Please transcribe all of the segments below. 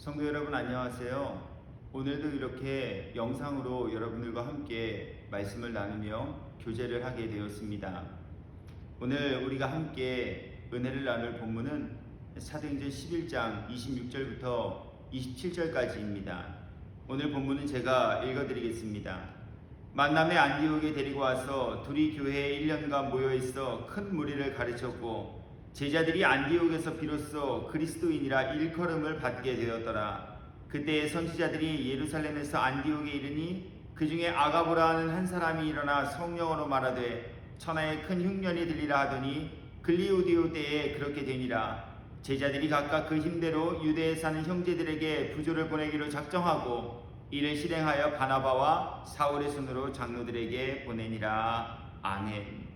성도 여러분 안녕하세요. 오늘도 이렇게 영상으로 여러분들과 함께 말씀을 나누며 교제를 하게 되었습니다. 오늘 우리가 함께 은혜를 나눌 본문은 사도행전 11장 26절부터 27절까지입니다. 오늘 본문은 제가 읽어드리겠습니다. 만남의 안디옥에 데리고 와서 둘이 교회에 1년간 모여있어 큰 무리를 가르쳤고 제자들이 안디옥에서 비로소 그리스도인이라 일컬음을 받게 되었더라. 그때의 선지자들이 예루살렘에서 안디옥에 이르니 그 중에 아가보라 하는 한 사람이 일어나 성령으로 말하되 천하에 큰 흉년이 들리라 하더니 글리오디오 때에 그렇게 되니라. 제자들이 각각 그 힘대로 유대에 사는 형제들에게 부조를 보내기로 작정하고 이를 실행하여 바나바와 사울의 손으로 장로들에게 보내니라. 아멘.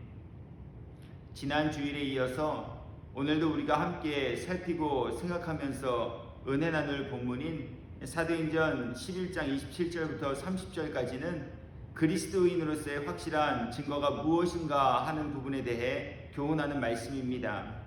지난 주일에 이어서 오늘도 우리가 함께 살피고 생각하면서 은혜 나눌 본문인 사도행전 11장 27절부터 30절까지는 그리스도인으로서의 확실한 증거가 무엇인가 하는 부분에 대해 교훈하는 말씀입니다.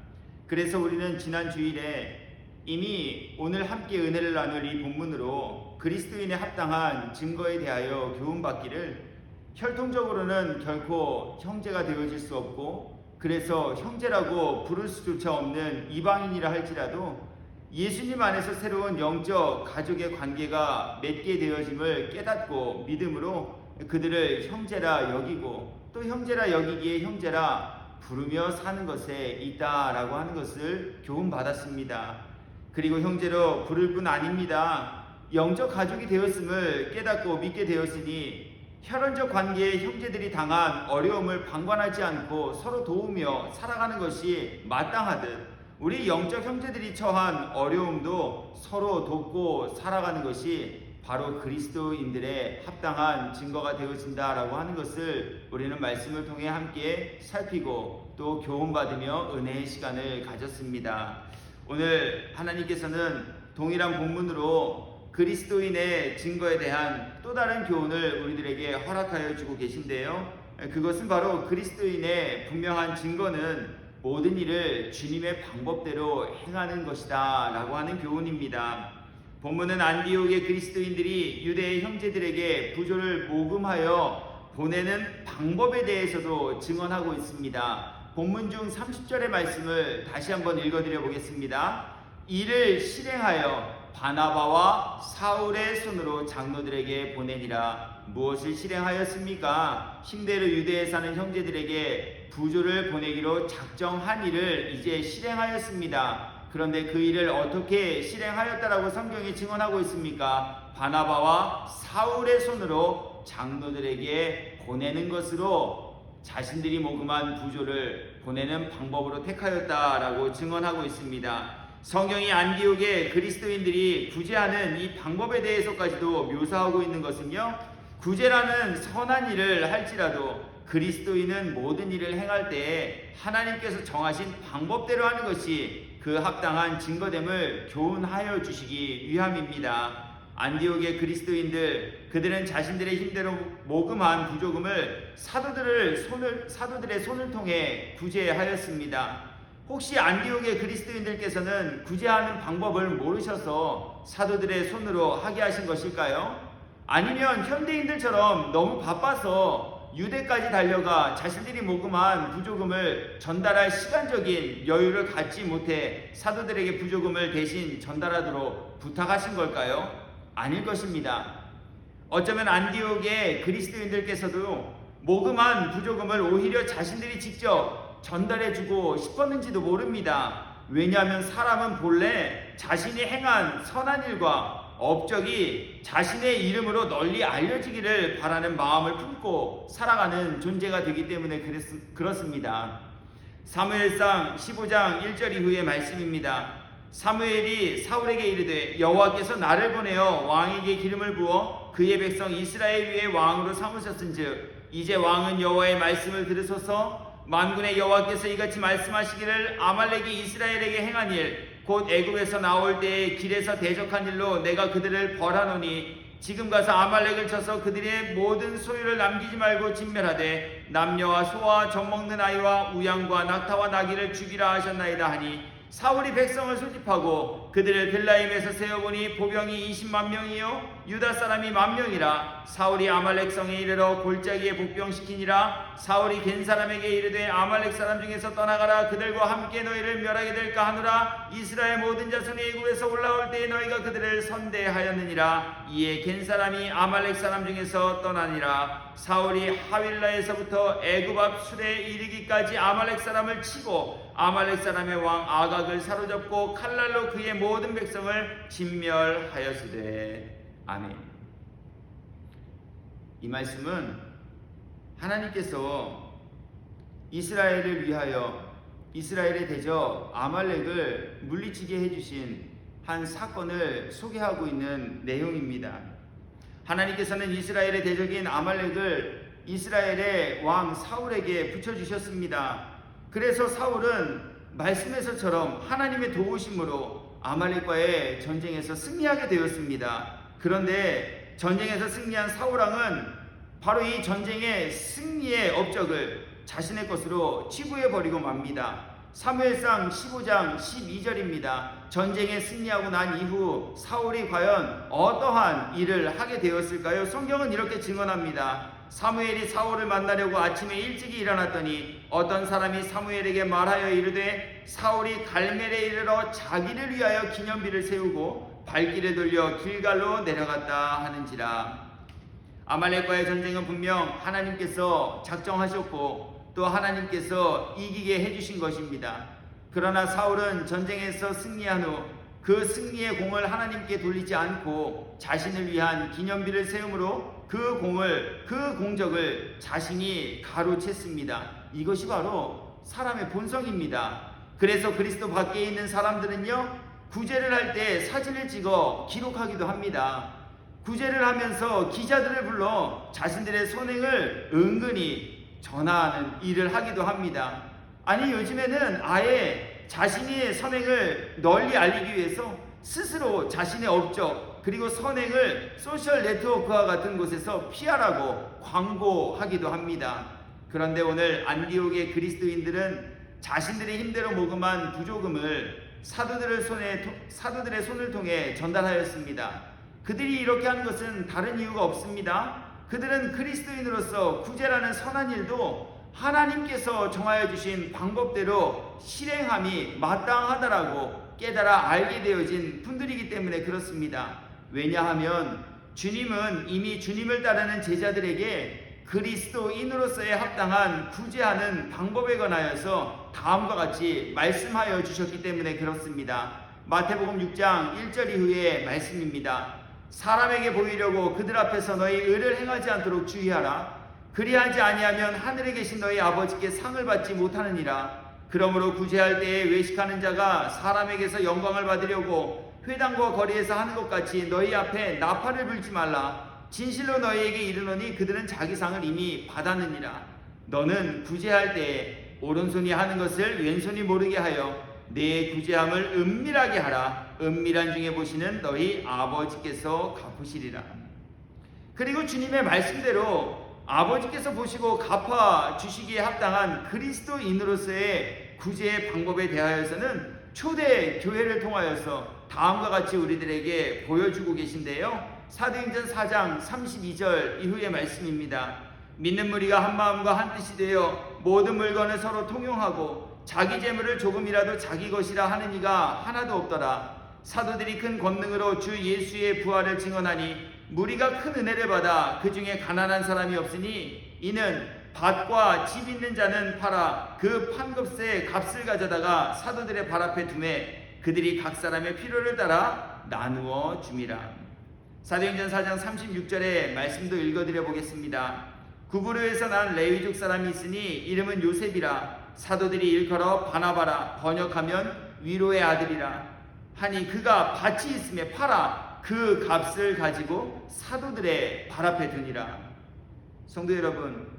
그래서 우리는 지난 주일에 이미 오늘 함께 은혜를 나눌 이 본문으로 그리스도인에 합당한 증거에 대하여 교훈받기를 혈통적으로는 결코 형제가 되어질 수 없고 그래서 형제라고 부를 수조차 없는 이방인이라 할지라도 예수님 안에서 새로운 영적 가족의 관계가 맺게 되어짐을 깨닫고 믿음으로 그들을 형제라 여기고 또 형제라 여기기에 형제라 부르며 사는 것에 있다라고 하는 것을 교훈받았습니다. 그리고 형제로 부를 뿐 아닙니다. 영적 가족이 되었음을 깨닫고 믿게 되었으니 혈연적 관계의 형제들이 당한 어려움을 방관하지 않고 서로 도우며 살아가는 것이 마땅하듯 우리 영적 형제들이 처한 어려움도 서로 돕고 살아가는 것이 바로 그리스도인들의 합당한 증거가 되어진다라고 하는 것을 우리는 말씀을 통해 함께 살피고 또 교훈받으며 은혜의 시간을 가졌습니다. 오늘 하나님께서는 동일한 본문으로 그리스도인의 증거에 대한 또 다른 교훈을 우리들에게 허락하여 주고 계신데요. 그것은 바로 그리스도인의 분명한 증거는 모든 일을 주님의 방법대로 행하는 것이다 라고 하는 교훈입니다. 본문은 안디옥의 그리스도인들이 유대의 형제들에게 부조를 모금하여 보내는 방법에 대해서도 증언하고 있습니다. 본문 중 30절의 말씀을 다시 한번 읽어드려 보겠습니다. 이를 실행하여 바나바와 사울의 손으로 장로들에게 보내니라. 무엇을 실행하였습니까? 힘대로 유대에 사는 형제들에게 부조를 보내기로 작정한 일을 이제 실행하였습니다. 그런데 그 일을 어떻게 실행하였다라고 성경이 증언하고 있습니까? 바나바와 사울의 손으로 장로들에게 보내는 것으로 자신들이 모금한 부조를 보내는 방법으로 택하였다라고 증언하고 있습니다. 성경이 안디옥의 그리스도인들이 구제하는 이 방법에 대해서까지도 묘사하고 있는 것은요, 구제라는 선한 일을 할지라도 그리스도인은 모든 일을 행할 때에 하나님께서 정하신 방법대로 하는 것이 그 합당한 증거됨을 교훈하여 주시기 위함입니다. 안디옥의 그리스도인들, 그들은 자신들의 힘대로 모금한 부조금을 사도들의 손을 통해 구제하였습니다. 혹시 안디옥의 그리스도인들께서는 구제하는 방법을 모르셔서 사도들의 손으로 하게 하신 것일까요? 아니면 현대인들처럼 너무 바빠서 유대까지 달려가 자신들이 모금한 부조금을 전달할 시간적인 여유를 갖지 못해 사도들에게 부조금을 대신 전달하도록 부탁하신 걸까요? 아닐 것입니다. 어쩌면 안디옥의 그리스도인들께서도 모금한 부조금을 오히려 자신들이 직접 전달해주고 싶었는지도 모릅니다. 왜냐하면 사람은 본래 자신이 행한 선한 일과 업적이 자신의 이름으로 널리 알려지기를 바라는 마음을 품고 살아가는 존재가 되기 때문에 그렇습니다. 사무엘상 15장 1절 이후의 말씀입니다. 사무엘이 사울에게 이르되 여호와께서 나를 보내어 왕에게 기름을 부어 그의 백성 이스라엘 위에 왕으로 삼으셨은즉 이제 왕은 여호와의 말씀을 들으소서. 만군의 여호와께서 이같이 말씀하시기를 아말렉이 이스라엘에게 행한 일 곧 애굽에서 나올 때에 길에서 대적한 일로 내가 그들을 벌하노니 지금 가서 아말렉을 쳐서 그들의 모든 소유를 남기지 말고 진멸하되 남녀와 소와 젖먹는 아이와 우양과 낙타와 나귀를 죽이라 하셨나이다 하니 사울이 백성을 소집하고 그들을 벨라임에서 세어보니 보병이 20만 명이요 유다 사람이 10,000명이라. 사울이 아말렉 성에 이르러 골짜기에 복병시키니라. 사울이 겐 사람에게 이르되 아말렉 사람 중에서 떠나가라. 그들과 함께 너희를 멸하게 될까 하노라. 이스라엘 모든 자손이 애굽에서 올라올 때에 너희가 그들을 선대하였느니라. 이에 겐 사람이 아말렉 사람 중에서 떠나니라. 사울이 하윌라에서부터 애굽 앞 술에 이르기까지 아말렉 사람을 치고 아말렉 사람의 왕 아각을 사로잡고 칼날로 그의 모든 백성을 진멸하였으되. 아멘. 이 말씀은 하나님께서 이스라엘을 위하여 이스라엘의 대적 아말렉을 물리치게 해주신 한 사건을 소개하고 있는 내용입니다. 하나님께서는 이스라엘의 대적인 아말렉을 이스라엘의 왕 사울에게 붙여주셨습니다. 그래서 사울은 말씀에서처럼 하나님의 도우심으로 아말렉과의 전쟁에서 승리하게 되었습니다. 그런데 전쟁에서 승리한 사울왕은 바로 이 전쟁의 승리의 업적을 자신의 것으로 치부해버리고 맙니다. 사무엘상 15장 12절입니다. 전쟁에 승리하고 난 이후 사울이 과연 어떠한 일을 하게 되었을까요? 성경은 이렇게 증언합니다. 사무엘이 사울을 만나려고 아침에 일찍이 일어났더니 어떤 사람이 사무엘에게 말하여 이르되 사울이 갈멜에 이르러 자기를 위하여 기념비를 세우고 발길을 돌려 길갈로 내려갔다 하는지라. 아말렉과의 전쟁은 분명 하나님께서 작정하셨고 또 하나님께서 이기게 해주신 것입니다. 그러나 사울은 전쟁에서 승리한 후 그 승리의 공을 하나님께 돌리지 않고 자신을 위한 기념비를 세움으로 그 공적을 자신이 가로챘습니다. 이것이 바로 사람의 본성입니다. 그래서 그리스도 밖에 있는 사람들은요, 구제를 할 때 사진을 찍어 기록하기도 합니다. 구제를 하면서 기자들을 불러 자신들의 선행을 은근히 전하는 일을 하기도 합니다. 아니, 요즘에는 아예 자신의 선행을 널리 알리기 위해서 스스로 자신의 업적 그리고 선행을 소셜 네트워크와 같은 곳에서 PR하고 광고하기도 합니다. 그런데 오늘 안디옥의 그리스도인들은 자신들이 힘대로 모금한 부조금을 사도들의 손을 통해 전달하였습니다. 그들이 이렇게 한 것은 다른 이유가 없습니다. 그들은 그리스도인으로서 구제라는 선한 일도 하나님께서 정하여 주신 방법대로 실행함이 마땅하다라고 깨달아 알게 되어진 분들이기 때문에 그렇습니다. 왜냐하면 주님은 이미 주님을 따르는 제자들에게 그리스도인으로서의 합당한 구제하는 방법에 관하여서 다음과 같이 말씀하여 주셨기 때문에 그렇습니다. 마태복음 6장 1절 이후의 말씀입니다. 사람에게 보이려고 그들 앞에서 너희 의를 행하지 않도록 주의하라. 그리하지 아니하면 하늘에 계신 너희 아버지께 상을 받지 못하느니라. 그러므로 구제할 때에 외식하는 자가 사람에게서 영광을 받으려고 회당과 거리에서 하는 것 같이 너희 앞에 나팔을 불지 말라. 진실로 너희에게 이르노니 그들은 자기 상을 이미 받았느니라. 너는 구제할 때에 오른손이 하는 것을 왼손이 모르게 하여 내 구제함을 은밀하게 하라. 은밀한 중에 보시는 너희 아버지께서 갚으시리라. 그리고 주님의 말씀대로 아버지께서 보시고 갚아주시기에 합당한 그리스도인으로서의 구제의 방법에 대하여서는 초대 교회를 통하여서 다음과 같이 우리들에게 보여주고 계신데요. 사도행전 4장 32절 이후의 말씀입니다. 믿는 무리가 한 마음과 한 뜻이 되어 모든 물건을 서로 통용하고 자기 재물을 조금이라도 자기 것이라 하는 이가 하나도 없더라. 사도들이 큰 권능으로 주 예수의 부활을 증언하니 무리가 큰 은혜를 받아 그 중에 가난한 사람이 없으니 이는 밭과 집 있는 자는 팔아 그 판급세의 값을 가져다가 사도들의 발 앞에 두매 그들이 각 사람의 필요를 따라 나누어 줌이라. 사도행전 4장 36절의 말씀도 읽어드려 보겠습니다. 구브로에서 난 레위족 사람이 있으니 이름은 요셉이라. 사도들이 일컬어 바나바라, 번역하면 위로의 아들이라 하니 그가 밭이 있음에 팔아 그 값을 가지고 사도들의 발 앞에 두니라. 성도 여러분,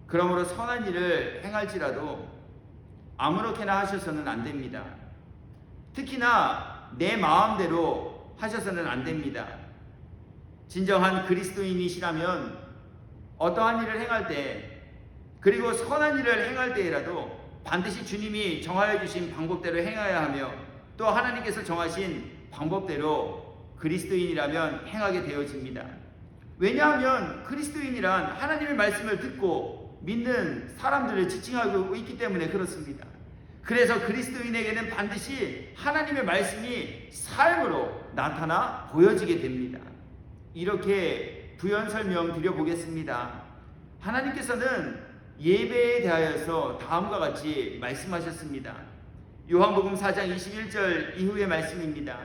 그러므로 선한 일을 행할지라도 아무렇게나 하셔서는 안 됩니다. 특히나 내 마음대로 하셔서는 안 됩니다. 진정한 그리스도인이시라면 어떠한 일을 행할 때, 그리고 선한 일을 행할 때라도 반드시 주님이 정하여 주신 방법대로 행해야 하며 또 하나님께서 정하신 방법대로 그리스도인이라면 행하게 되어집니다. 왜냐하면 그리스도인이란 하나님의 말씀을 듣고 믿는 사람들을 지칭하고 있기 때문에 그렇습니다. 그래서 그리스도인에게는 반드시 하나님의 말씀이 삶으로 나타나 보여지게 됩니다. 이렇게 부연 설명 드려보겠습니다. 하나님께서는 예배에 대하여서 다음과 같이 말씀하셨습니다. 요한복음 4장 21절 이후의 말씀입니다.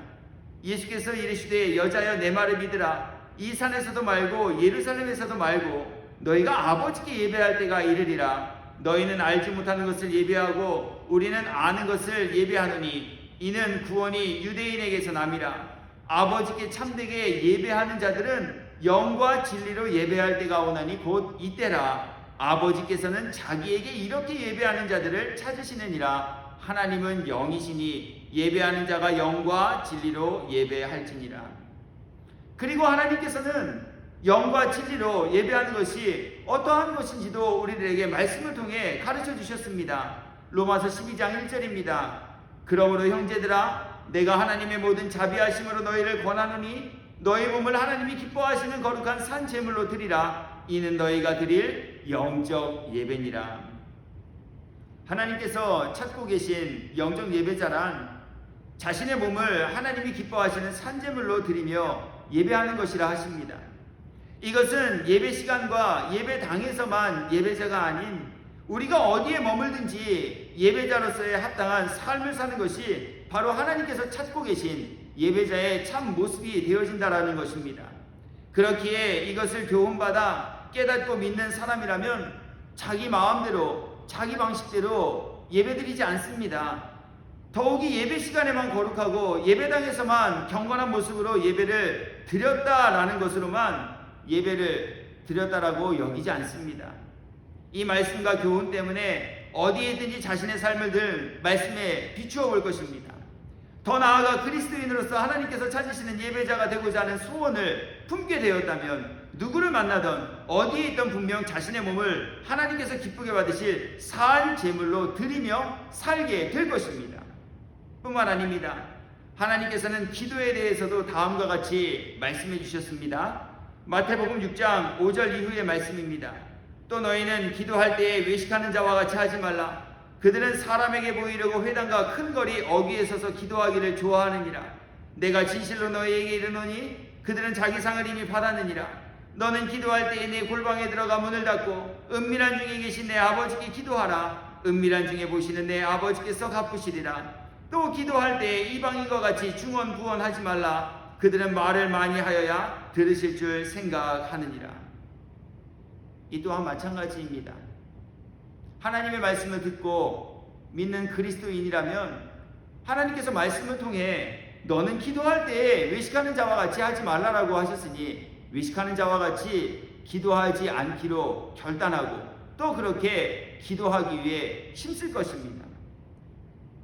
예수께서 이르시되 여자여 내 말을 믿으라. 이 산에서도 말고 예루살렘에서도 말고 너희가 아버지께 예배할 때가 이르리라. 너희는 알지 못하는 것을 예배하고 우리는 아는 것을 예배하노니 이는 구원이 유대인에게서 남이라. 아버지께 참되게 예배하는 자들은 영과 진리로 예배할 때가 오나니 곧 이때라. 아버지께서는 자기에게 이렇게 예배하는 자들을 찾으시느니라. 하나님은 영이시니 예배하는 자가 영과 진리로 예배할지니라. 그리고 하나님께서는 영과 진리로 예배하는 것이 어떠한 것인지도 우리들에게 말씀을 통해 가르쳐 주셨습니다. 로마서 12장 1절입니다. 그러므로 형제들아 내가 하나님의 모든 자비하심으로 너희를 권하노니 너희 몸을 하나님이 기뻐하시는 거룩한 산 제물로 드리라. 이는 너희가 드릴 영적 예배니라. 하나님께서 찾고 계신 영적 예배자란 자신의 몸을 하나님이 기뻐하시는 산 제물로 드리며 예배하는 것이라 하십니다. 이것은 예배 시간과 예배 당에서만 예배자가 아닌 우리가 어디에 머물든지 예배자로서의 합당한 삶을 사는 것이 바로 하나님께서 찾고 계신 예배자의 참 모습이 되어진다라는 것입니다. 그렇기에 이것을 교훈받아 깨닫고 믿는 사람이라면 자기 마음대로 자기 방식대로 예배드리지 않습니다. 더욱이 예배 시간에만 거룩하고 예배당에서만 경건한 모습으로 예배를 드렸다라는 것으로만 예배를 드렸다라고 여기지 않습니다. 이 말씀과 교훈 때문에 어디에든지 자신의 삶을 늘 말씀에 비추어 볼 것입니다. 더 나아가 그리스도인으로서 하나님께서 찾으시는 예배자가 되고자 하는 소원을 품게 되었다면 누구를 만나던 어디에 있던 분명 자신의 몸을 하나님께서 기쁘게 받으실 산 제물로 드리며 살게 될 것입니다. 뿐만 아닙니다. 하나님께서는 기도에 대해서도 다음과 같이 말씀해 주셨습니다. 마태복음 6장 5절 이후의 말씀입니다. 또 너희는 기도할 때에 외식하는 자와 같이 하지 말라. 그들은 사람에게 보이려고 회당과 큰 거리 어귀에 서서 기도하기를 좋아하느니라. 내가 진실로 너희에게 이르노니 그들은 자기 상을 이미 받았느니라. 너는 기도할 때에 내 골방에 들어가 문을 닫고 은밀한 중에 계신 내 아버지께 기도하라. 은밀한 중에 보시는 내 아버지께서 갚으시리라. 또 기도할 때에 이방인과 같이 중언부언하지 말라. 그들은 말을 많이 하여야 들으실 줄 생각하느니라. 이 또한 마찬가지입니다. 하나님의 말씀을 듣고 믿는 그리스도인이라면 하나님께서 말씀을 통해 너는 기도할 때에 외식하는 자와 같이 하지 말라라고 하셨으니 외식하는 자와 같이 기도하지 않기로 결단하고 또 그렇게 기도하기 위해 힘쓸 것입니다.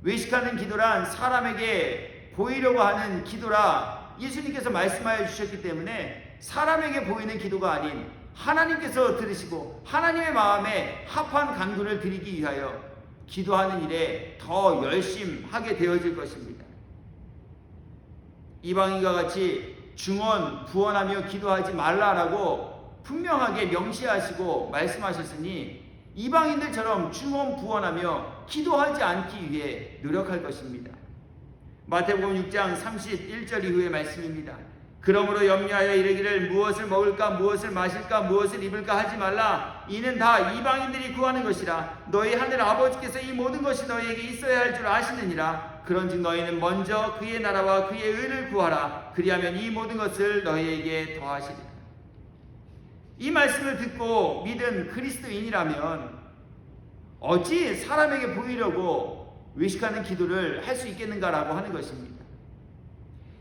외식하는 기도란 사람에게 보이려고 하는 기도라 예수님께서 말씀하여 주셨기 때문에 사람에게 보이는 기도가 아닌 하나님께서 들으시고 하나님의 마음에 합한 간구를 드리기 위하여 기도하는 일에 더 열심하게 되어질 것입니다. 이방인과 같이 중언부언하며 기도하지 말라라고 분명하게 명시하시고 말씀하셨으니 이방인들처럼 중언부언하며 기도하지 않기 위해 노력할 것입니다. 마태복음 6장 31절 이후의 말씀입니다. 그러므로 염려하여 이르기를 무엇을 먹을까 무엇을 마실까 무엇을 입을까 하지 말라. 이는 다 이방인들이 구하는 것이라. 너희 하늘 아버지께서 이 모든 것이 너희에게 있어야 할 줄 아시느니라. 그런즉 너희는 먼저 그의 나라와 그의 의를 구하라. 그리하면 이 모든 것을 너희에게 더하시리라. 이 말씀을 듣고 믿은 그리스도인이라면 어찌 사람에게 보이려고 외식하는 기도를 할 수 있겠는가라고 하는 것입니다.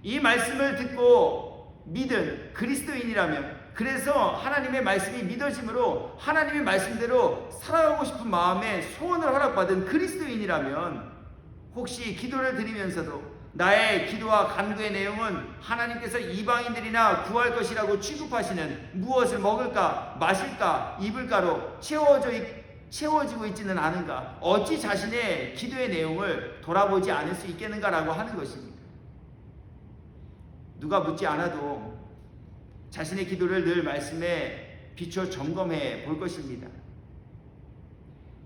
이 말씀을 듣고 믿은 그리스도인이라면 그래서 하나님의 말씀이 믿어짐으로 하나님의 말씀대로 살아가고 싶은 마음에 소원을 허락받은 그리스도인이라면 혹시 기도를 드리면서도 나의 기도와 간구의 내용은 하나님께서 이방인들이나 구할 것이라고 취급하시는 무엇을 먹을까 마실까 입을까로 채워지고 있지는 않은가? 어찌 자신의 기도의 내용을 돌아보지 않을 수 있겠는가라고 하는 것입니다. 누가 묻지 않아도 자신의 기도를 늘 말씀에 비춰 점검해 볼 것입니다.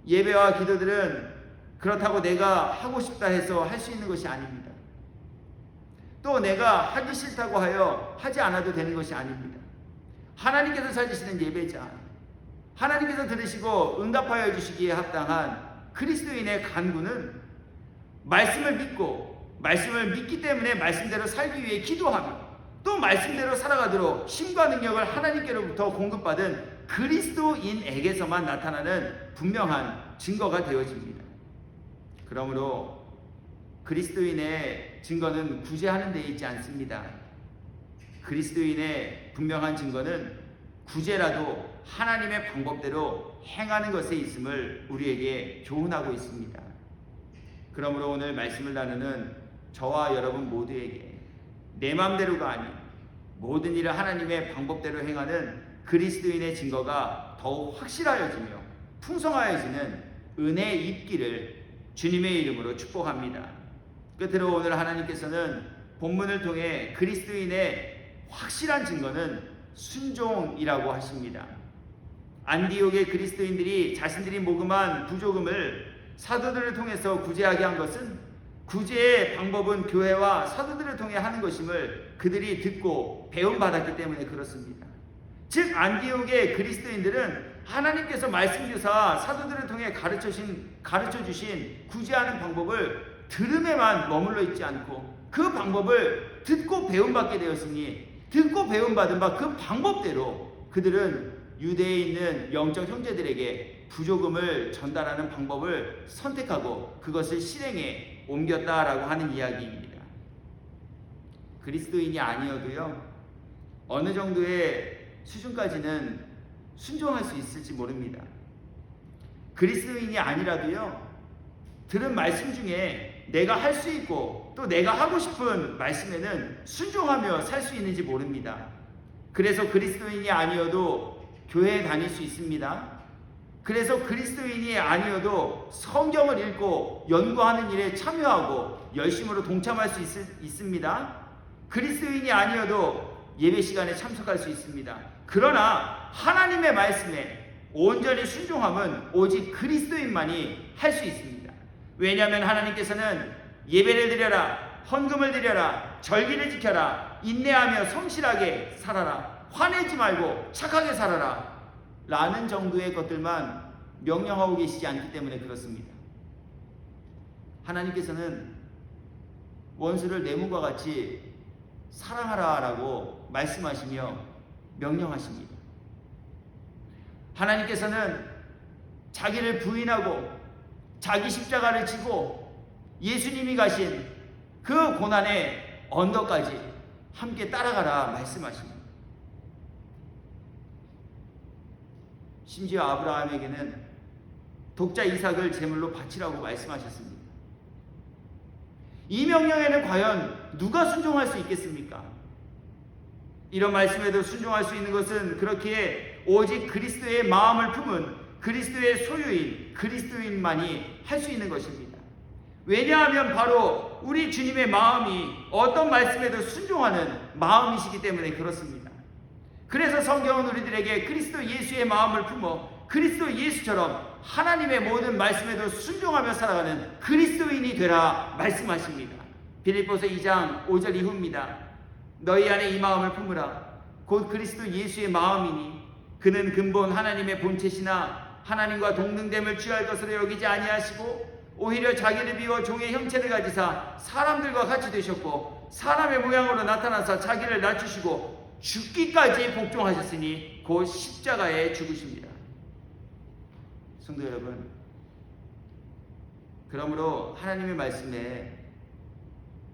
예배와 기도들은 그렇다고 내가 하고 싶다 해서 할 수 있는 것이 아닙니다. 또 내가 하기 싫다고 하여 하지 않아도 되는 것이 아닙니다. 하나님께서 찾으시는 예배자, 하나님께서 들으시고 응답하여 주시기에 합당한 그리스도인의 간구는 말씀을 믿고 말씀을 믿기 때문에 말씀대로 살기 위해 기도하며 또 말씀대로 살아가도록 힘과 능력을 하나님께로부터 공급받은 그리스도인에게서만 나타나는 분명한 증거가 되어집니다. 그러므로 그리스도인의 증거는 구제하는 데 있지 않습니다. 그리스도인의 분명한 증거는 구제라도 하나님의 방법대로 행하는 것에 있음을 우리에게 교훈하고 있습니다. 그러므로 오늘 말씀을 나누는 저와 여러분 모두에게 내 마음대로가 아닌 모든 일을 하나님의 방법대로 행하는 그리스도인의 증거가 더욱 확실하여지며 풍성하여지는 은혜 입기를 주님의 이름으로 축복합니다. 끝으로 오늘 하나님께서는 본문을 통해 그리스도인의 확실한 증거는 순종이라고 하십니다. 안디옥의 그리스도인들이 자신들이 모금한 부조금을 사도들을 통해서 구제하게 한 것은 구제의 방법은 교회와 사도들을 통해 하는 것임을 그들이 듣고 배움받았기 때문에 그렇습니다. 즉 안디옥의 그리스도인들은 하나님께서 말씀 주사 사도들을 통해 가르쳐 주신 구제하는 방법을 들음에만 머물러 있지 않고 그 방법을 듣고 배움받게 되었으니 듣고 배움받은 바 그 방법대로 그들은 유대에 있는 영적 형제들에게 부조금을 전달하는 방법을 선택하고 그것을 실행에 옮겼다라고 하는 이야기입니다. 그리스도인이 아니어도요, 어느 정도의 수준까지는 순종할 수 있을지 모릅니다. 그리스도인이 아니라도요, 들은 말씀 중에 내가 할 수 있고 또 내가 하고 싶은 말씀에는 순종하며 살 수 있는지 모릅니다. 그래서 그리스도인이 아니어도 교회에 다닐 수 있습니다. 그래서 그리스도인이 아니어도 성경을 읽고 연구하는 일에 참여하고 열심으로 동참할 수 있습니다. 그리스도인이 아니어도 예배 시간에 참석할 수 있습니다. 그러나 하나님의 말씀에 온전히 순종함은 오직 그리스도인만이 할 수 있습니다. 왜냐하면 하나님께서는 예배를 드려라, 헌금을 드려라, 절기를 지켜라, 인내하며 성실하게 살아라, 화내지 말고 착하게 살아라 라는 정도의 것들만 명령하고 계시지 않기 때문에 그렇습니다. 하나님께서는 원수를 내 몸과 같이 사랑하라 라고 말씀하시며 명령하십니다. 하나님께서는 자기를 부인하고 자기 십자가를 지고 예수님이 가신 그 고난의 언덕까지 함께 따라가라 말씀하십니다. 심지어 아브라함에게는 독자 이삭을 제물로 바치라고 말씀하셨습니다. 이 명령에는 과연 누가 순종할 수 있겠습니까? 이런 말씀에도 순종할 수 있는 것은 그렇게 오직 그리스도의 마음을 품은 그리스도의 소유인 그리스도인만이 할 수 있는 것입니다. 왜냐하면 바로 우리 주님의 마음이 어떤 말씀에도 순종하는 마음이시기 때문에 그렇습니다. 그래서 성경은 우리들에게 그리스도 예수의 마음을 품어 그리스도 예수처럼 하나님의 모든 말씀에도 순종하며 살아가는 그리스도인이 되라 말씀하십니다. 빌립보서 2장 5절 이후입니다. 너희 안에 이 마음을 품으라. 곧 그리스도 예수의 마음이니 그는 근본 하나님의 본체시나 하나님과 동등됨을 취할 것으로 여기지 아니하시고 오히려 자기를 비워 종의 형체를 가지사 사람들과 같이 되셨고 사람의 모양으로 나타나사 자기를 낮추시고 죽기까지 복종하셨으니 곧 십자가에 죽으십니다. 성도 여러분, 그러므로 하나님의 말씀에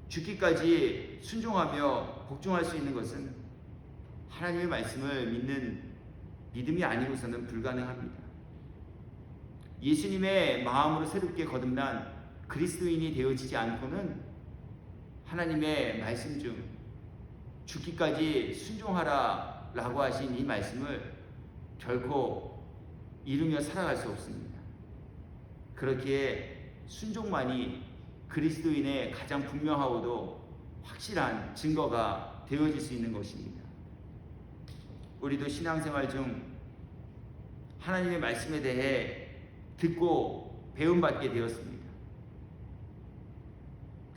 죽기까지 순종하며 복종할 수 있는 것은 하나님의 말씀을 믿는 믿음이 아니고서는 불가능합니다. 예수님의 마음으로 새롭게 거듭난 그리스도인이 되어지지 않고는 하나님의 말씀 중 죽기까지 순종하라 라고 하신 이 말씀을 결코 이루며 살아갈 수 없습니다. 그렇기에 순종만이 그리스도인의 가장 분명하고도 확실한 증거가 되어질 수 있는 것입니다. 우리도 신앙생활 중 하나님의 말씀에 대해 듣고 배움받게 되었습니다.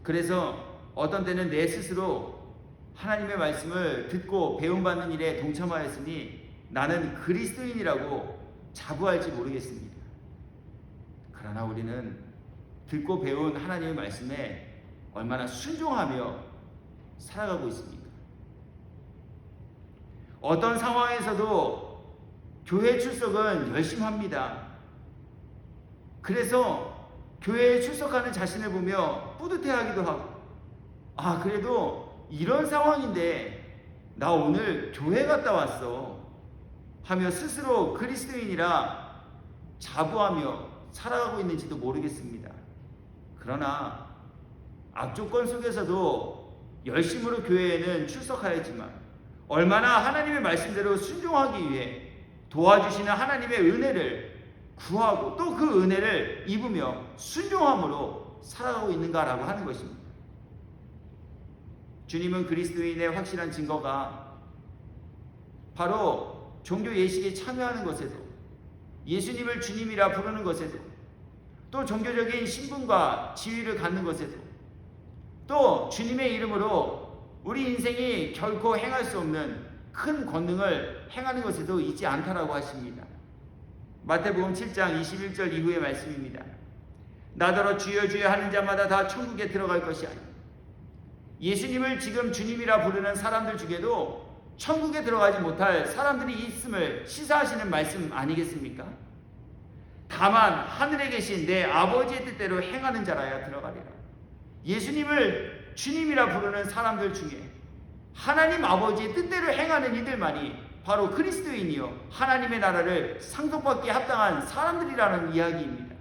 그래서 어떤 때는 내 스스로 하나님의 말씀을 듣고 배움받는 일에 동참하였으니 나는 그리스도인이라고 자부할지 모르겠습니다. 그러나 우리는 듣고 배운 하나님의 말씀에 얼마나 순종하며 살아가고 있습니까? 어떤 상황에서도 교회 출석은 열심히 합니다. 그래서 교회에 출석하는 자신을 보며 뿌듯해하기도 하고, 그래도 이런 상황인데 나 오늘 교회 갔다 왔어 하며 스스로 그리스도인이라 자부하며 살아가고 있는지도 모르겠습니다. 그러나 악조건 속에서도 열심으로 교회에는 출석하였지만 얼마나 하나님의 말씀대로 순종하기 위해 도와주시는 하나님의 은혜를 구하고 또 그 은혜를 입으며 순종함으로 살아가고 있는가라고 하는 것입니다. 주님은 그리스도인의 확실한 증거가 바로 종교 예식에 참여하는 것에도, 예수님을 주님이라 부르는 것에도, 또 종교적인 신분과 지위를 갖는 것에도, 또 주님의 이름으로 우리 인생이 결코 행할 수 없는 큰 권능을 행하는 것에도 있지 않다라고 하십니다. 마태복음 7장 21절 이후의 말씀입니다. 나더러 주여 주여 하는 자마다 다 천국에 들어갈 것이 아니라, 예수님을 지금 주님이라 부르는 사람들 중에도 천국에 들어가지 못할 사람들이 있음을 시사하시는 말씀 아니겠습니까? 다만 하늘에 계신 내 아버지의 뜻대로 행하는 자라야 들어가리라. 예수님을 주님이라 부르는 사람들 중에 하나님 아버지의 뜻대로 행하는 이들만이 바로 그리스도인이요 하나님의 나라를 상속받기에 합당한 사람들이라는 이야기입니다.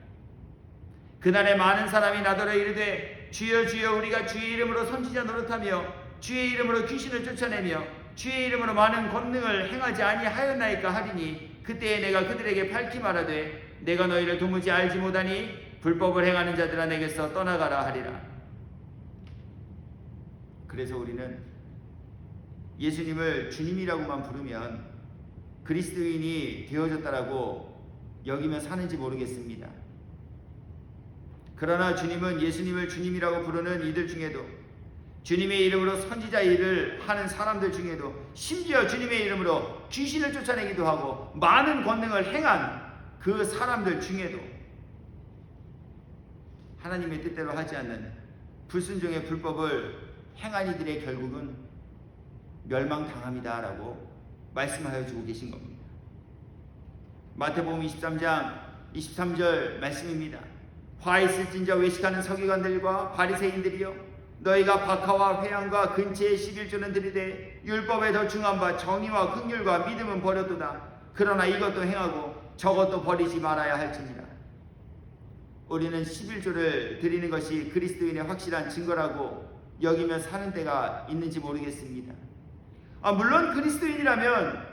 그날에 많은 사람이 나더러 이르되 주여 주여 우리가 주의 이름으로 선지자 노릇하며 주의 이름으로 귀신을 쫓아내며 주의 이름으로 많은 권능을 행하지 아니하였나이까 하리니, 그때에 내가 그들에게 밝히 말하되 내가 너희를 도무지 알지 못하니 불법을 행하는 자들아 내게서 떠나가라 하리라. 그래서 우리는 예수님을 주님이라고만 부르면 그리스도인이 되어졌다라고 여기면 사는지 모르겠습니다. 그러나 주님은 예수님을 주님이라고 부르는 이들 중에도, 주님의 이름으로 선지자 일을 하는 사람들 중에도, 심지어 주님의 이름으로 귀신을 쫓아내기도 하고 많은 권능을 행한 그 사람들 중에도 하나님의 뜻대로 하지 않는 불순종의 불법을 행한 이들의 결국은 멸망당합니다 라고 말씀하여 주고 계신 겁니다. 마태복음 23장 23절 말씀입니다. 화 있을진저 외식하는 서기관들과 바리새인들이여, 너희가 박하와 회양과 근처의 11조는 드리되 율법에 더 중한 바 정의와 긍휼과 믿음은 버렸도다. 그러나 이것도 행하고 저것도 버리지 말아야 할지니라. 우리는 11조를 드리는 것이 그리스도인의 확실한 증거라고 여기며 사는 때가 있는지 모르겠습니다. 물론 그리스도인이라면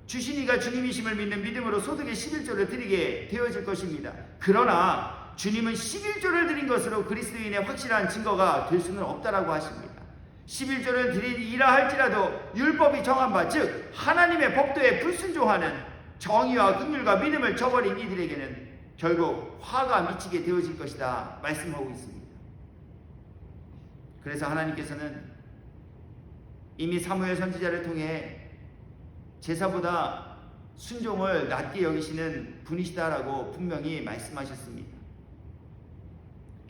주신 이가 주님이심을 믿는 믿음으로 소득의 11조를 드리게 되어질 것입니다. 그러나 주님은 11조를 드린 것으로 그리스도인의 확실한 증거가 될 수는 없다라고 하십니다. 11조를 드리리라 할지라도 율법이 정한 바, 즉 하나님의 법도에 불순종하는 정의와 긍휼과 믿음을 저버린 이들에게는 결국 화가 미치게 되어질 것이다 말씀하고 있습니다. 그래서 하나님께서는 이미 사무엘 선지자를 통해 제사보다 순종을 낮게 여기시는 분이시다라고 분명히 말씀하셨습니다.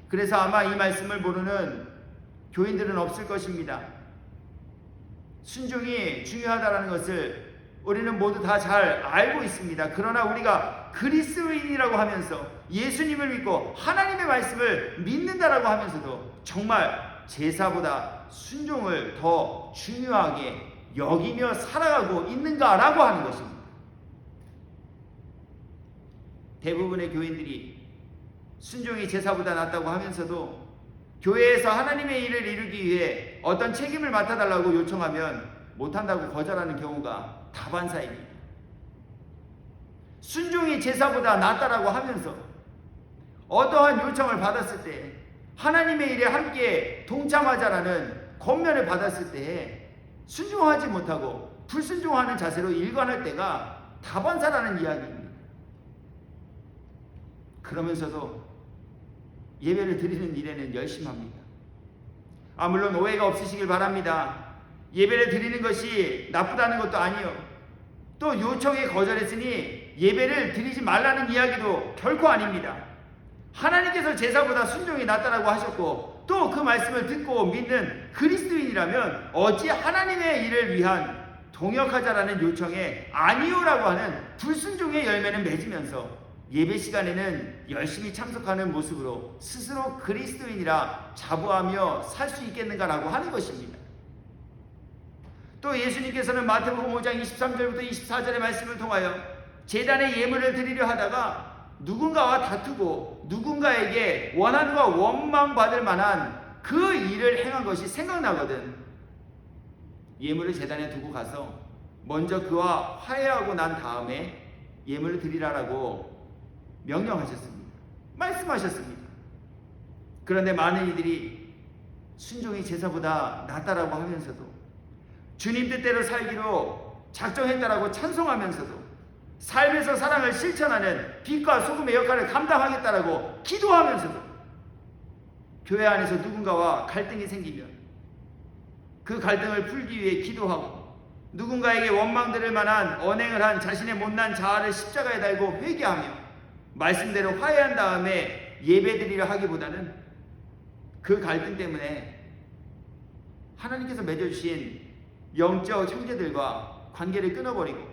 그래서 아마 이 말씀을 모르는 교인들은 없을 것입니다. 순종이 중요하다는 것을 우리는 모두 다 잘 알고 있습니다. 그러나 우리가 그리스도인이라고 하면서 예수님을 믿고 하나님의 말씀을 믿는다라고 하면서도 정말 제사보다 순종을 더 중요하게 여기며 살아가고 있는가라고 하는 것입니다. 대부분의 교인들이 순종이 제사보다 낫다고 하면서도 교회에서 하나님의 일을 이루기 위해 어떤 책임을 맡아달라고 요청하면 못한다고 거절하는 경우가 다반사입니다. 순종이 제사보다 낫다라고 하면서 어떠한 요청을 받았을 때, 하나님의 일에 함께 동참하자라는 권면을 받았을 때 순종하지 못하고 불순종하는 자세로 일관할 때가 다반사라는 이야기입니다. 그러면서도 예배를 드리는 일에는 열심합니다. 물론 오해가 없으시길 바랍니다. 예배를 드리는 것이 나쁘다는 것도 아니요, 또 요청에 거절했으니 예배를 드리지 말라는 이야기도 결코 아닙니다. 하나님께서 제사보다 순종이 낫다라고 하셨고, 또 그 말씀을 듣고 믿는 그리스도인이라면 어찌 하나님의 일을 위한 동역하자라는 요청에 아니요라고 하는 불순종의 열매는 맺으면서 예배 시간에는 열심히 참석하는 모습으로 스스로 그리스도인이라 자부하며 살 수 있겠는가라고 하는 것입니다. 또 예수님께서는 마태복음 5장 23절부터 24절의 말씀을 통하여 제단에 예물을 드리려 하다가 누군가와 다투고 누군가에게 원한과 원망받을 만한 그 일을 행한 것이 생각나거든 예물을 제단에 두고 가서 먼저 그와 화해하고 난 다음에 예물을 드리라라고 명령하셨습니다. 말씀하셨습니다. 그런데 많은 이들이 순종이 제사보다 낫다라고 하면서도, 주님 뜻대로 살기로 작정했다라고 찬송하면서도, 삶에서 사랑을 실천하는 빛과 소금의 역할을 감당하겠다라고 기도하면서도, 교회 안에서 누군가와 갈등이 생기면 그 갈등을 풀기 위해 기도하고, 누군가에게 원망들을 만한 언행을 한 자신의 못난 자아를 십자가에 달고 회개하며 말씀대로 화해한 다음에 예배드리려 하기보다는 그 갈등 때문에 하나님께서 맺어주신 영적 형제들과 관계를 끊어버리고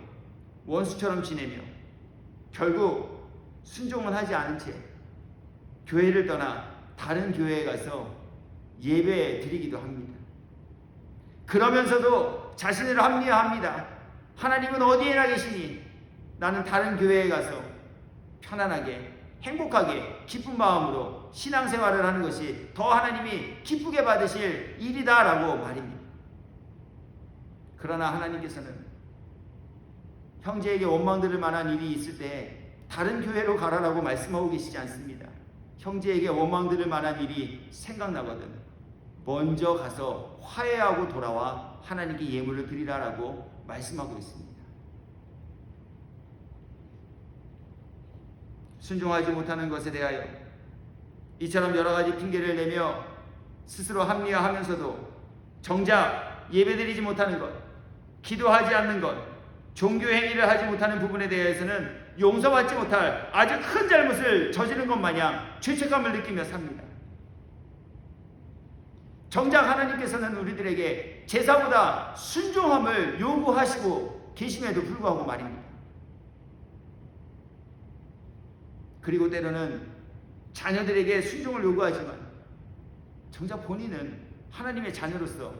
원수처럼 지내며 결국 순종은 하지 않은 채 교회를 떠나 다른 교회에 가서 예배 드리기도 합니다. 그러면서도 자신을 합리화합니다. 하나님은 어디에나 계시니 나는 다른 교회에 가서 편안하게 행복하게 기쁜 마음으로 신앙생활을 하는 것이 더 하나님이 기쁘게 받으실 일이다라고 말입니다. 그러나 하나님께서는 형제에게 원망들을 만한 일이 있을 때 다른 교회로 가라라고 말씀하고 계시지 않습니다. 형제에게 원망들을 만한 일이 생각나거든 먼저 가서 화해하고 돌아와 하나님께 예물을 드리라라고 말씀하고 있습니다. 순종하지 못하는 것에 대하여 이처럼 여러 가지 핑계를 내며 스스로 합리화하면서도 정작 예배드리지 못하는 것, 기도하지 않는 것, 종교 행위를 하지 못하는 부분에 대해서는 용서받지 못할 아주 큰 잘못을 저지른 것 마냥 죄책감을 느끼며 삽니다. 정작 하나님께서는 우리들에게 제사보다 순종함을 요구하시고 계심에도 불구하고 말입니다. 그리고 때로는 자녀들에게 순종을 요구하지만 정작 본인은 하나님의 자녀로서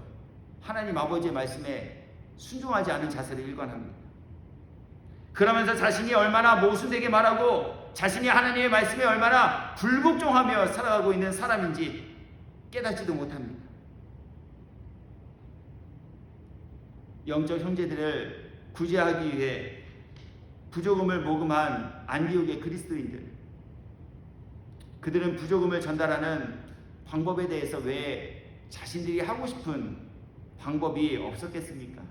하나님 아버지의 말씀에 순종하지 않은 자세를 일관합니다. 그러면서 자신이 얼마나 모순되게 말하고 자신이 하나님의 말씀에 얼마나 불복종하며 살아가고 있는 사람인지 깨닫지도 못합니다. 영적 형제들을 구제하기 위해 부조금을 모금한 안디옥의 그리스도인들, 그들은 부조금을 전달하는 방법에 대해서 왜 자신들이 하고 싶은 방법이 없었겠습니까?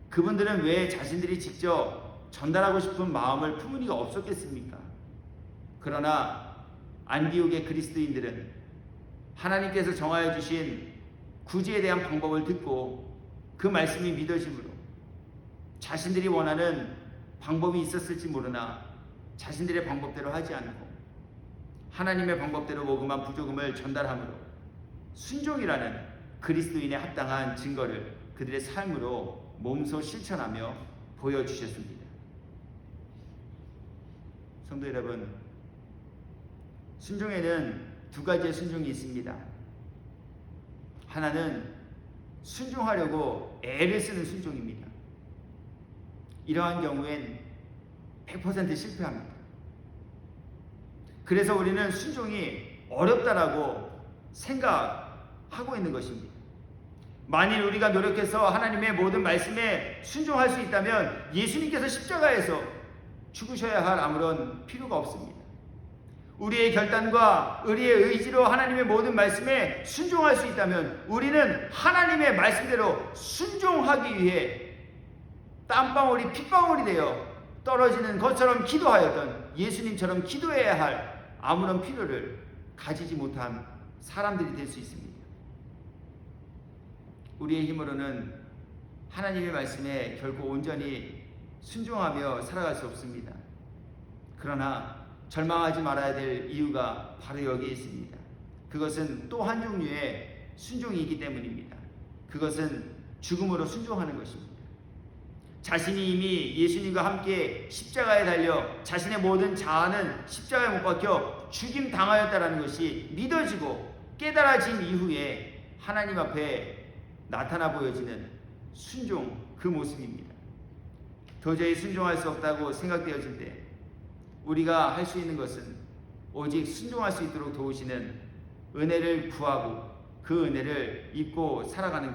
그분들은 왜 자신들이 직접 전달하고 싶은 마음을 품은 이가 없었겠습니까? 그러나 안디옥의 그리스도인들은 하나님께서 정하여 주신 구제에 대한 방법을 듣고 그 말씀이 믿어짐으로 자신들이 원하는 방법이 있었을지 모르나 자신들의 방법대로 하지 않고 하나님의 방법대로 모금한 부조금을 전달함으로 순종이라는 그리스도인의 합당한 증거를 그들의 삶으로 몸소 실천하며 보여주셨습니다. 성도 여러분, 순종에는 두 가지의 순종이 있습니다. 하나는 순종하려고 애를 쓰는 순종입니다. 이러한 경우엔 100% 실패합니다. 그래서 우리는 순종이 어렵다라고 생각하고 있는 것입니다. 만일 우리가 노력해서 하나님의 모든 말씀에 순종할 수 있다면 예수님께서 십자가에서 죽으셔야 할 아무런 필요가 없습니다. 우리의 결단과 우리의 의지로 하나님의 모든 말씀에 순종할 수 있다면 우리는 하나님의 말씀대로 순종하기 위해 땀방울이 핏방울이 되어 떨어지는 것처럼 기도하였던 예수님처럼 기도해야 할 아무런 필요를 가지지 못한 사람들이 될 수 있습니다. 우리의 힘으로는 하나님의 말씀에 결코 온전히 순종하며 살아갈 수 없습니다. 그러나 절망하지 말아야 될 이유가 바로 여기에 있습니다. 그것은 또 한 종류의 순종이기 때문입니다. 그것은 죽음으로 순종하는 것입니다. 자신이 이미 예수님과 함께 십자가에 달려 자신의 모든 자아는 십자가에 못 박혀 죽임 당하였다라는 것이 믿어지고 깨달아진 이후에 하나님 앞에 나타나 보여지는 순종, 그 모습입니다. 도저히 순종할 수 없다고 생각되어질 때 우리가 할 수 있는 것은 오직 순종할 수 있도록 도우시는 은혜를 구하고 그 은혜를 입고 살아가는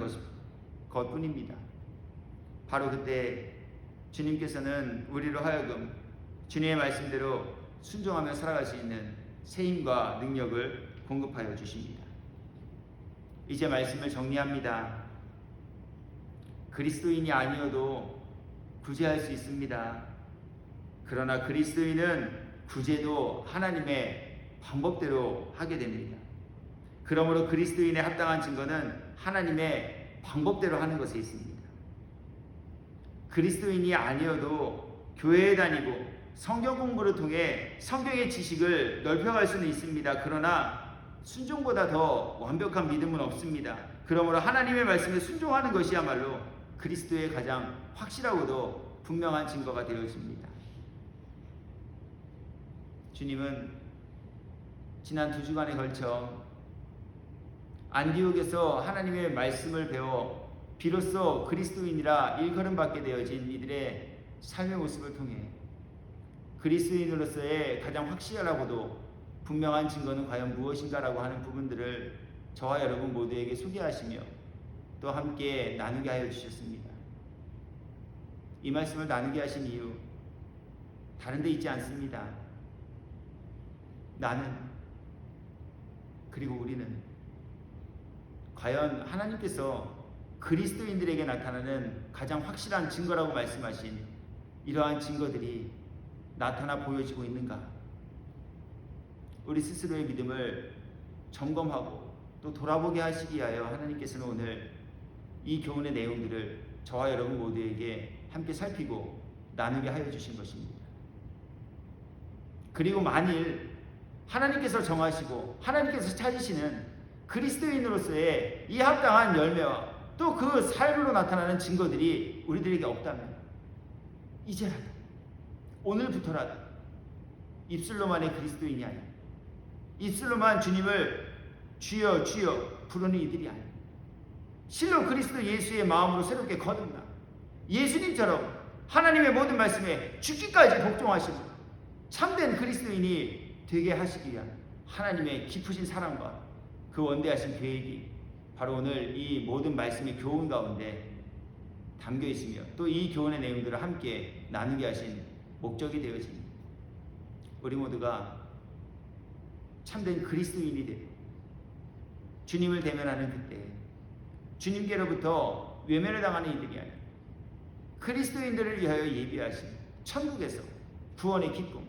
것뿐입니다. 바로 그때 주님께서는 우리로 하여금 주님의 말씀대로 순종하며 살아갈 수 있는 새 힘과 능력을 공급하여 주십니다. 이제 말씀을 정리합니다. 그리스도인이 아니어도 구제할 수 있습니다. 그러나 그리스도인은 구제도 하나님의 방법대로 하게 됩니다. 그러므로 그리스도인의 합당한 증거는 하나님의 방법대로 하는 것에 있습니다. 그리스도인이 아니어도 교회에 다니고 성경 공부를 통해 성경의 지식을 넓혀갈 수는 있습니다. 그러나 순종보다 더 완벽한 믿음은 없습니다. 그러므로 하나님의 말씀에 순종하는 것이야말로 그리스도의 가장 확실하고도 분명한 증거가 되어집니다. 주님은 지난 2주간에 걸쳐 안디옥에서 하나님의 말씀을 배워 비로소 그리스도인이라 일컬음받게 되어진 이들의 삶의 모습을 통해 그리스도인으로서의 가장 확실하고도 분명한 증거는 과연 무엇인가라고 하는 부분들을 저와 여러분 모두에게 소개하시며 또 함께 나누게 하여 주셨습니다. 이 말씀을 나누게 하신 이유 다른 데 있지 않습니다. 나는 그리고 우리는 과연 하나님께서 그리스도인들에게 나타나는 가장 확실한 증거라고 말씀하신 이러한 증거들이 나타나 보여지고 있는가? 우리 스스로의 믿음을 점검하고 또 돌아보게 하시기 위하여 하나님께서는 오늘 이 교훈의 내용들을 저와 여러분 모두에게 함께 살피고 나누게 하여 주신 것입니다. 그리고 만일 하나님께서 정하시고 하나님께서 찾으시는 그리스도인으로서의 이 합당한 열매와 또 그 삶으로 나타나는 증거들이 우리들에게 없다면 이제라도 오늘부터라도 입술로만의 그리스도인이 아니라 입술로만 주님을 주여 주여 부르는 이들이 아니라 실로 그리스도 예수의 마음으로 새롭게 거듭나 예수님처럼 하나님의 모든 말씀에 죽기까지 복종하시는 참된 그리스도인이 되게 하시기 위한 하나님의 깊으신 사랑과 그 원대하신 계획이 바로 오늘 이 모든 말씀의 교훈 가운데 담겨 있으며 또 이 교훈의 내용들을 함께 나누게 하신 목적이 되어집니다. 우리 모두가 참된 그리스도인이 되고 주님을 대면하는 그때 주님께로부터 외면을 당하는 이들이 아니라 그리스도인들을 위하여 예비하신 천국에서 구원의 기쁨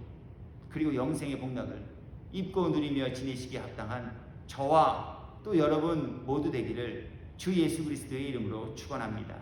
그리고 영생의 복락을 입고 누리며 지내시기에 합당한 저와 또 여러분 모두 되기를 주 예수 그리스도의 이름으로 축원합니다.